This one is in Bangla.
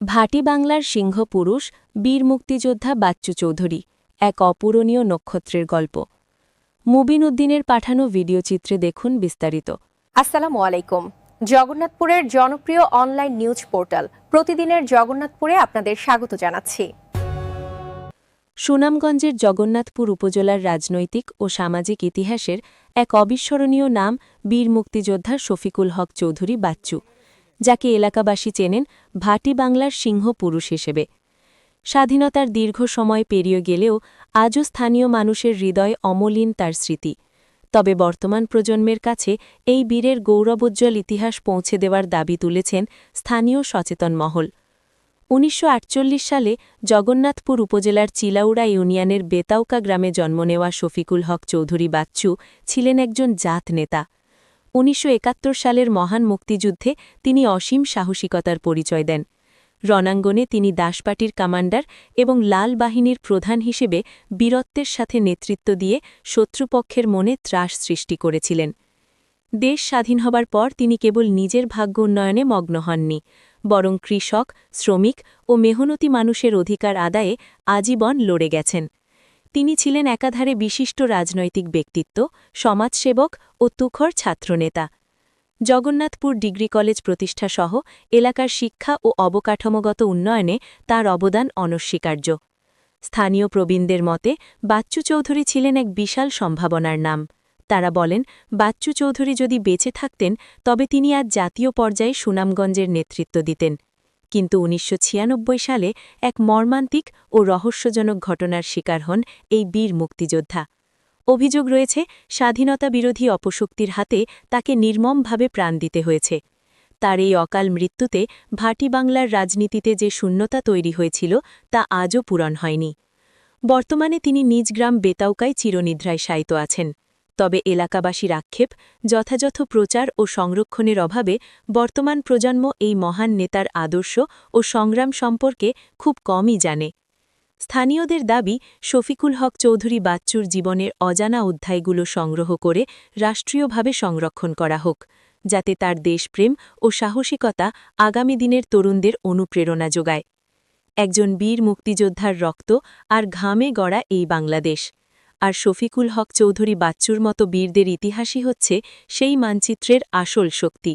ভাটি বাংলার সিংহ পুরুষ বীর মুক্তিযোদ্ধা বাচ্চু চৌধুরী এক অপূরণীয় নক্ষত্রের গল্প। মুবিন উদ্দিনের পাঠানো ভিডিওচিত্রে দেখুন বিস্তারিত। আসসালামু আলাইকুম। জগন্নাথপুরের জনপ্রিয় অনলাইন নিউজ পোর্টাল প্রতিদিনের জগন্নাথপুরে আপনাদের স্বাগত জানাচ্ছি। সুনামগঞ্জের জগন্নাথপুর উপজেলার রাজনৈতিক ও সামাজিক ইতিহাসের এক অবিস্মরণীয় নাম বীর মুক্তিযোদ্ধা শফিকুল হক চৌধুরী বাচ্চু, যাকে এলাকাবাসী চেনেন ভাটি বাংলার সিংহ পুরুষ হিসেবে। স্বাধীনতার দীর্ঘ সময় পেরিয়ে গেলেও আজও স্থানীয় মানুষের হৃদয়ে অমলিন তার স্মৃতি। তবে বর্তমান প্রজন্মের কাছে এই বীরের গৌরবোজ্জ্বল ইতিহাস পৌঁছে দেওয়ার দাবি তুলেছেন স্থানীয় সচেতন মহল। ১৯৪৮ সালে জগন্নাথপুর উপজেলার চিলাউড়া ইউনিয়নের বেতাউকা গ্রামে জন্ম নেওয়া শফিকুল হক চৌধুরী বাচ্চু ছিলেন একজন জাত নেতা। ১৯৭১ সালের মহান মুক্তিযুদ্ধে তিনি অসীম সাহসিকতার পরিচয় দেন। রণাঙ্গনে তিনি দাসপাটির কমান্ডার এবং লাল বাহিনীর প্রধান হিসেবে বীরত্বের সাথে নেতৃত্ব দিয়ে শত্রুপক্ষের মনে ত্রাস সৃষ্টি করেছিলেন। দেশ স্বাধীন হবার পর তিনি কেবল নিজের ভাগ্য উন্নয়নে মগ্ন হননি, বরং কৃষক, শ্রমিক ও মেহনতি মানুষের অধিকার আদায়ে আজীবন লড়ে গেছেন। তিনি ছিলেন একাধারে বিশিষ্ট রাজনৈতিক ব্যক্তিত্ব, সমাজসেবক ও তুখর ছাত্রনেতা। জগন্নাথপুর ডিগ্রি কলেজ প্রতিষ্ঠাসহ এলাকার শিক্ষা ও অবকাঠামোগত উন্নয়নে তার অবদান অনস্বীকার্য। স্থানীয় প্রবীণদের মতে বাচ্চু চৌধুরী ছিলেন এক বিশাল সম্ভাবনার নাম। তারা বলেন, বাচ্চু চৌধুরী যদি বেঁচে থাকতেন তবে তিনি আজ জাতীয় পর্যায়ে সুনামগঞ্জের নেতৃত্ব দিতেন। কিন্তু ১৯৯৬ সালে এক মর্মান্তিক ও রহস্যজনক ঘটনার শিকার হন এই বীর মুক্তিযোদ্ধা। অভিযোগ রয়েছে, স্বাধীনতা বিরোধী অপশক্তির হাতে তাকে নির্মমভাবে প্রাণ দিতে হয়েছে। তার এই অকাল মৃত্যুতে ভাটি বাংলার রাজনীতিতে যে শূন্যতা তৈরি হয়েছিল তা আজও পূরণ হয়নি। বর্তমানে তিনি নিজ গ্রাম বেতাউকায় চিরনিদ্রায় শায়িত আছেন। তবে এলাকাবাসীর আক্ষেপ, যথাযথ প্রচার ও সংরক্ষণের অভাবে বর্তমান প্রজন্ম এই মহান নেতার আদর্শ ও সংগ্রাম সম্পর্কে খুব কমই জানে। স্থানীয়দের দাবি, শফিকুল হক চৌধুরী বাচ্চুর জীবনের অজানা অধ্যায়গুলো সংগ্রহ করে রাষ্ট্রীয়ভাবে সংরক্ষণ করা হোক, যাতে তার দেশপ্রেম ও সাহসিকতা আগামী দিনের তরুণদের অনুপ্রেরণা যোগায়। একজন বীর মুক্তিযোদ্ধার রক্ত আর ঘামে গড়া এই বাংলাদেশ, আর শফিকুল হক চৌধুরী বাচ্চুর মতো বীরদের ইতিহাসই হচ্ছে সেই মানচিত্রের আসল শক্তি।